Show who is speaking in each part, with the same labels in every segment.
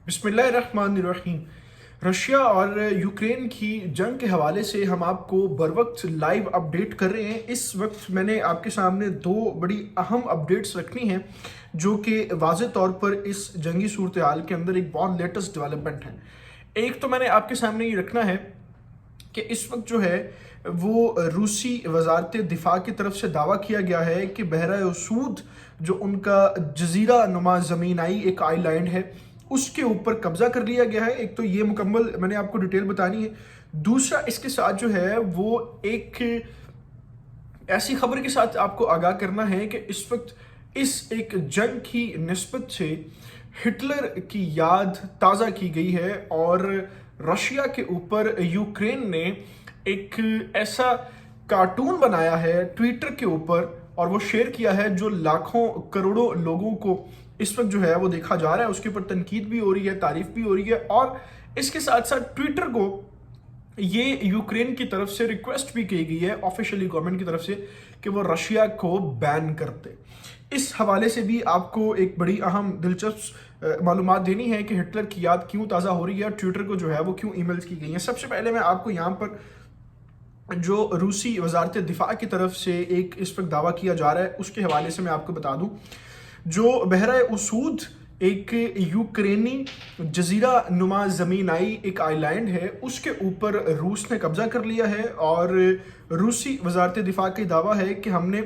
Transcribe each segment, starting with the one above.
Speaker 1: बिस्मिल्लाहिर्रहमानिर्रहीम। रशिया और यूक्रेन की जंग के हवाले से हम आपको बर वक्त लाइव अपडेट कर रहे हैं। इस वक्त मैंने आपके सामने दो बड़ी अहम अपडेट्स रखनी हैं जो कि वाज़े तौर पर इस जंगी सूरत हाल के अंदर एक बहुत लेटेस्ट डेवलपमेंट है। एक तो मैंने आपके सामने ये रखना है कि इस वक्त जो है वो रूसी वजारत दिफा की तरफ से दावा किया गया है कि बहरा उसूद जो उनका जजीरा नुमा ज़मीन आई एक आइलैंड है उसके ऊपर कब्जा कर लिया गया है। एक तो ये मुकम्मल मैंने आपको डिटेल बतानी है। दूसरा इसके साथ जो है वो एक ऐसी खबर के साथ आपको आगाह करना है कि इस वक्त इस एक जंग की निस्बत से हिटलर की याद ताज़ा की गई है और रशिया के ऊपर यूक्रेन ने एक ऐसा कार्टून बनाया है ट्विटर के ऊपर और वो शेयर किया है जो लाखों करोड़ों लोगों को इस वक्त जो है वो देखा जा रहा है। उसके ऊपर तनकीद भी हो रही है, तारीफ भी हो रही है और इसके साथ साथ ट्विटर को ये यूक्रेन की तरफ से रिक्वेस्ट भी की गई है ऑफिशियली गवर्नमेंट की तरफ से कि वो रशिया को बैन करते। इस हवाले से भी आपको एक बड़ी अहम दिलचस्प मालूमात देनी है कि हिटलर की याद क्यों ताज़ा हो रही है, ट्विटर को जो है वो क्यों ईमेल्स की गई हैं। सबसे पहले मैं आपको यहाँ पर जो रूसी वजारत दिफा की तरफ से एक इस वक्त दावा किया जा रहा है उसके हवाले से मैं आपको बता दूं। जो बहरा उसूद एक यूक्रेनी जजीरा नुमा ज़मीन आई एक आइलैंड है उसके ऊपर रूस ने कब्जा कर लिया है और रूसी वजारत दिफा का दावा है कि हमने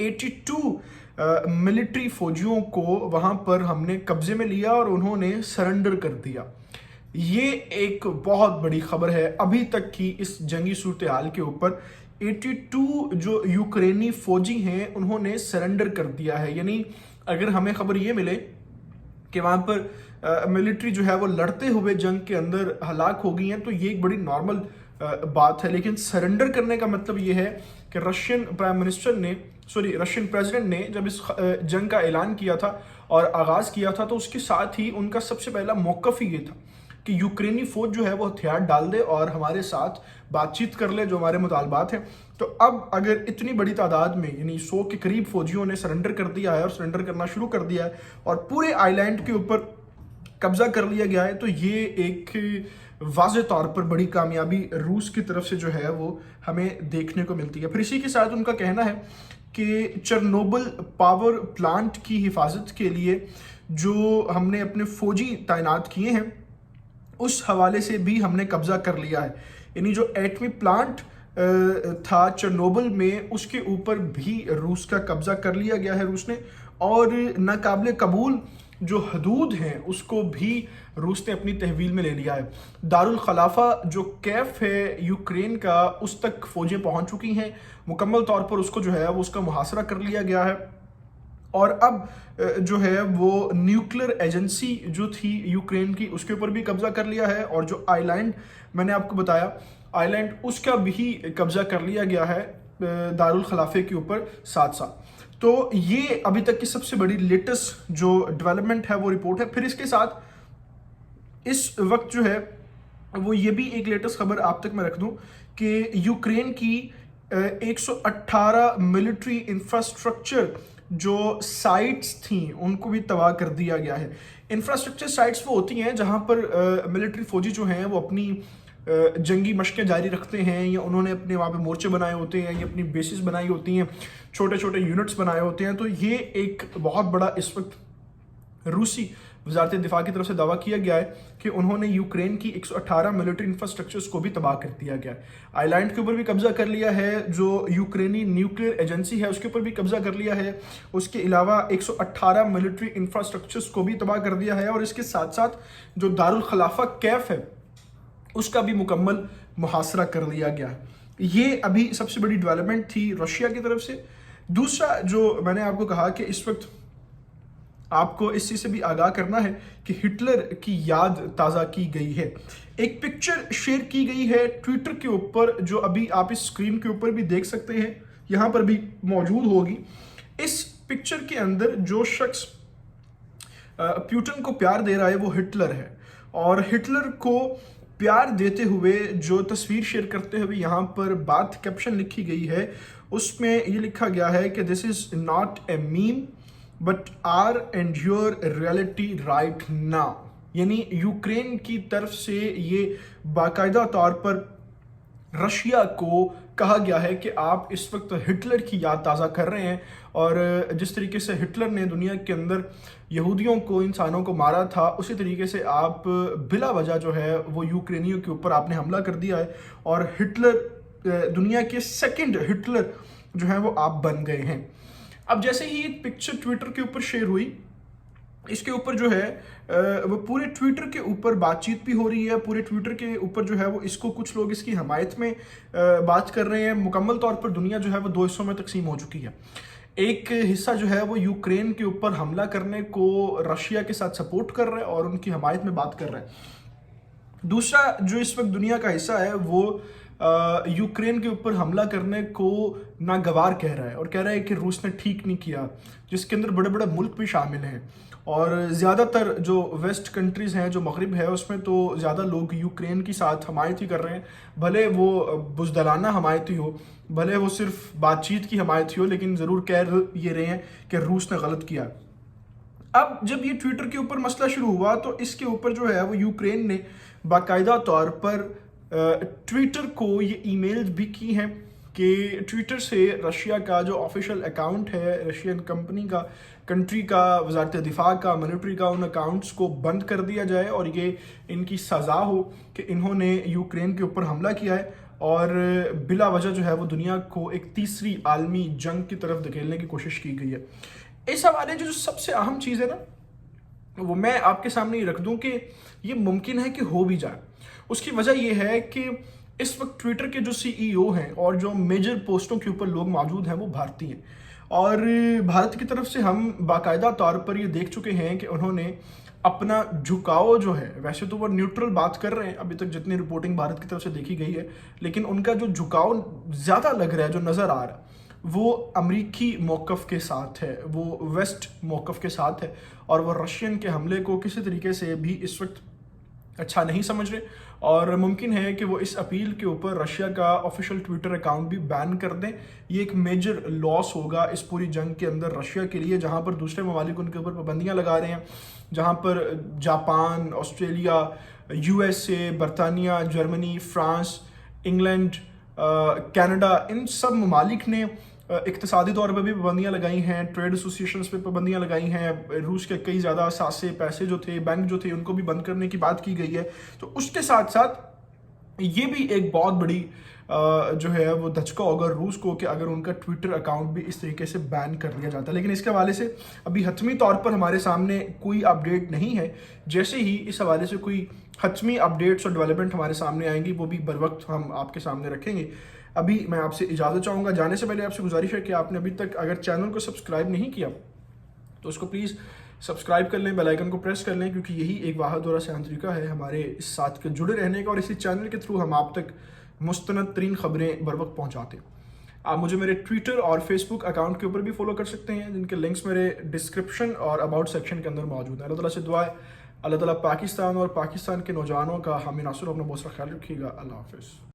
Speaker 1: 82 मिलिट्री फौजियों को वहाँ पर हमने कब्जे में लिया और उन्होंने सरेंडर कर दिया। ये एक बहुत बड़ी खबर है अभी तक की इस जंगी सूरत हाल के ऊपर। 82 जो यूक्रेनी फौजी हैं उन्होंने सरेंडर कर दिया है। यानी अगर हमें खबर ये मिले कि वहाँ पर मिलिट्री जो है वो लड़ते हुए जंग के अंदर हलाक हो गई हैं तो ये एक बड़ी नॉर्मल बात है। लेकिन सरेंडर करने का मतलब ये है कि रशियन प्रेसिडेंट ने जब इस जंग का ऐलान किया था और आगाज़ किया था तो उसके साथ ही उनका सबसे पहला मौक़िफ़ ही ये था कि यूक्रेनी फौज जो है वो हथियार डाल दे और हमारे साथ बातचीत कर ले जो हमारे मुतालबात हैं। तो अब अगर इतनी बड़ी तादाद में यानी 100 के करीब फौजियों ने सरेंडर कर दिया है और सरेंडर करना शुरू कर दिया है और पूरे आइलैंड के ऊपर कब्जा कर लिया गया है तो ये एक वाज़े तौर पर बड़ी कामयाबी रूस की तरफ से जो है वो हमें देखने को मिलती है। फिर इसी के साथ उनका कहना है कि चेरनोबिल पावर प्लांट की हिफाजत के लिए जो हमने अपने फौजी तैनात किए हैं उस हवाले से भी हमने कब्जा कर लिया है। यानी जो एटमी प्लांट था चेरनोबिल में उसके ऊपर भी रूस का कब्जा कर लिया गया है रूस ने और नाकाबिल कबूल जो हदूद हैं उसको भी रूस ने अपनी तहवील में ले लिया है। दारुल खलाफा जो कैफ है यूक्रेन का उस तक फौजें पहुंच चुकी हैं, मुकम्मल तौर पर उसको जो है वो उसका मुहासरा कर लिया गया है और अब जो है वो न्यूक्लियर एजेंसी जो थी यूक्रेन की उसके ऊपर भी कब्जा कर लिया है और जो आइलैंड मैंने आपको बताया आइलैंड उसका भी कब्जा कर लिया गया है दारुल खलाफे के ऊपर साथ साथ। तो ये अभी तक की सबसे बड़ी लेटेस्ट जो डेवलपमेंट है वो रिपोर्ट है। फिर इसके साथ इस वक्त जो है वो ये भी एक लेटेस्ट खबर आप तक मैं रख दूं कि यूक्रेन की 118 मिलिट्री इंफ्रास्ट्रक्चर जो साइट्स थी उनको भी तबाह कर दिया गया है। इंफ्रास्ट्रक्चर साइट्स वो होती हैं जहां पर मिलिट्री फौजी जो हैं वो अपनी जंगी मशकें जारी रखते हैं या उन्होंने अपने वहाँ पे मोर्चे बनाए होते हैं या अपनी बेसिस बनाई होती हैं, छोटे छोटे यूनिट्स बनाए होते हैं। तो ये एक बहुत बड़ा इस वक्त रूसी वजारत दिफा की तरफ से दावा किया गया है कि उन्होंने यूक्रेन की 118 मिलिट्री इंफ्रास्ट्रक्चर्स को भी तबाह कर दिया गया है। आइलैंड के ऊपर भी कब्जा कर लिया है, जो यूक्रेनी न्यूक्लियर एजेंसी है उसके ऊपर भी कब्जा कर लिया है। उसके अलावा 118 मिलिट्री इंफ्रास्ट्रक्चर्स को भी तबाह कर दिया है और इसके साथ साथ जो दारुल खलाफा कैफ है उसका भी मुकम्मल मुहासरा कर लिया गया है। ये अभी सबसे बड़ी डेवलपमेंट थी रशिया की तरफ से। दूसरा जो मैंने आपको कहा कि इस वक्त आपको इस चीज़ से भी आगाह करना है कि हिटलर की याद ताज़ा की गई है। एक पिक्चर शेयर की गई है ट्विटर के ऊपर जो अभी आप इस स्क्रीन के ऊपर भी देख सकते हैं, यहाँ पर भी मौजूद होगी। इस पिक्चर के अंदर जो शख्स पुतिन को प्यार दे रहा है वो हिटलर है और हिटलर को प्यार देते हुए जो तस्वीर शेयर करते हुए यहाँ पर बात कैप्शन लिखी गई है उसमें ये लिखा गया है कि this is not a meme but our and your reality right now. یعنی یوکرین کی طرف سے یہ باقاعدہ طور پر رشیا کو کہا گیا ہے کہ آپ اس وقت ہٹلر کی یاد تازہ کر رہے ہیں، اور جس طریقے سے ہٹلر نے دنیا کے اندر یہودیوں کو، انسانوں کو مارا تھا، اسی طریقے سے آپ بلا وجہ جو ہے وہ یوکرینیوں کے اوپر آپ نے حملہ کر دیا ہے، اور ہٹلر دنیا کے سیکنڈ ہٹلر جو ہے وہ آپ بن گئے ہیں۔ اب جیسے ہی ایک پکچر ٹویٹر کے اوپر شیئر ہوئی، اس کے اوپر جو ہے وہ پورے ٹویٹر کے اوپر بات چیت بھی ہو رہی ہے، پورے ٹویٹر کے اوپر جو ہے وہ اس کو کچھ لوگ اس کی حمایت میں بات کر رہے ہیں۔ مکمل طور پر دنیا جو ہے وہ 2 حصوں میں تقسیم ہو چکی ہے۔ ایک حصہ جو ہے وہ یوکرین کے اوپر حملہ کرنے کو رشیا کے ساتھ سپورٹ کر رہا ہے اور ان کی حمایت میں بات کر رہا ہے۔ دوسرا جو اس وقت دنیا کا حصہ ہے وہ یوکرین کے اوپر حملہ کرنے کو ناگوار کہہ رہا ہے، اور کہہ رہا ہے کہ روس نے ٹھیک نہیں کیا، جس کے اندر بڑے بڑے ملک بھی شامل ہیں، اور زیادہ تر جو ویسٹ کنٹریز ہیں، جو مغرب ہے، اس میں تو زیادہ لوگ یوکرین کی ساتھ حمایت ہی کر رہے ہیں، بھلے وہ بزدلانہ حمایت ہی ہو، بھلے وہ صرف بات چیت کی حمایت ہی ہو، لیکن ضرور کہہ یہ رہے ہیں کہ روس نے غلط کیا۔ اب جب یہ ٹویٹر کے اوپر مسئلہ شروع ہوا تو اس کے اوپر جو ہے وہ یوکرین نے باقاعدہ طور پر ٹویٹر کو یہ ای میل بھی کی ہیں کہ ٹویٹر سے رشیا کا جو آفیشیل اکاؤنٹ ہے، رشین کمپنی کا، کنٹری کا، وزارت دفاع کا، ملٹری کا، ان اکاؤنٹس کو بند کر دیا جائے، اور یہ ان کی سزا ہو کہ انہوں نے یوکرین کے اوپر حملہ کیا ہے اور بلا وجہ جو ہے وہ دنیا کو ایک تیسری عالمی جنگ کی طرف دھکیلنے کی کوشش کی گئی ہے۔ اس حوالے جو سب سے اہم چیز ہے نا، وہ میں آپ کے سامنے یہ رکھ دوں کہ یہ ممکن ہے کہ ہو بھی جائے۔ اس کی وجہ یہ ہے کہ اس وقت ٹویٹر کے جو سی ای او ہیں اور جو میجر پوسٹوں کے اوپر لوگ موجود ہیں وہ بھارتی ہیں، اور بھارت کی طرف سے ہم باقاعدہ طور پر یہ دیکھ چکے ہیں کہ انہوں نے اپنا جھکاؤ جو ہے، ویسے تو وہ نیوٹرل بات کر رہے ہیں ابھی تک جتنی رپورٹنگ بھارت کی طرف سے دیکھی گئی ہے، لیکن ان کا جو جھکاؤ زیادہ لگ رہا ہے، جو نظر آ رہا ہے، وہ امریکی موقف کے ساتھ ہے، وہ ویسٹ موقف کے ساتھ ہے، اور وہ رشین کے حملے کو کسی طریقے سے بھی اس وقت اچھا نہیں سمجھ رہے، اور ممکن ہے کہ وہ اس اپیل کے اوپر رشیا کا آفیشیل ٹویٹر اکاؤنٹ بھی بین کر دیں۔ یہ ایک میجر لاس ہوگا اس پوری جنگ کے اندر رشیا کے لیے، جہاں پر دوسرے ممالک ان کے اوپر پابندیاں لگا رہے ہیں، جہاں پر Japan, Australia, U S A, برطانیہ، جرمنی، فرانس، انگلینڈ، کینیڈا، ان سب ممالک نے اقتصادی طور پہ بھی پابندیاں لگائی ہیں، ٹریڈ ایسوسیشنز پہ پابندیاں لگائی ہیں، روس کے کئی زیادہ اثاثے، پیسے جو تھے، بینک جو تھے، ان کو بھی بند کرنے کی بات کی گئی ہے۔ تو اس کے ساتھ ساتھ یہ بھی ایک بہت بڑی جو ہے وہ دھچکا ہوگا روس کو کہ اگر ان کا ٹویٹر اکاؤنٹ بھی اس طریقے سے بین کر دیا جاتا ہے۔ لیکن اس کے حوالے سے ابھی حتمی طور پر ہمارے سامنے کوئی اپڈیٹ نہیں ہے، جیسے ہی اس حوالے سے کوئی حتمی اپڈیٹس اور ڈیولپمنٹ ہمارے سامنے آئیں گی وہ بھی بر وقت ہم آپ کے سامنے رکھیں گے۔ ابھی میں آپ سے اجازت چاہوں گا، جانے سے پہلے آپ سے گزارش ہے کہ آپ نے ابھی تک اگر چینل کو سبسکرائب نہیں کیا تو اس کو پلیز سبسکرائب کر لیں، بیل آئیکن کو پریس کر لیں، کیونکہ یہی ایک واحد اور آسان طریقہ ہے ہمارے اس ساتھ کے جڑے رہنے کا، اور اسی چینل کے تھرو ہم آپ تک مستند ترین خبریں بر وقت پہنچاتے ہیں۔ آپ مجھے میرے ٹویٹر اور فیس بک اکاؤنٹ کے اوپر بھی فالو کر سکتے ہیں، جن کے لنکس میرے ڈسکرپشن اور اباؤٹ سیکشن کے اندر موجود ہیں۔ اللہ تعالیٰ سے دعا ہے اللہ تعالیٰ پاکستان اور پاکستان کے نوجوانوں کا حامی ناصر، اپنا بہت سارا خیال رکھیے گا۔ اللہ حافظ۔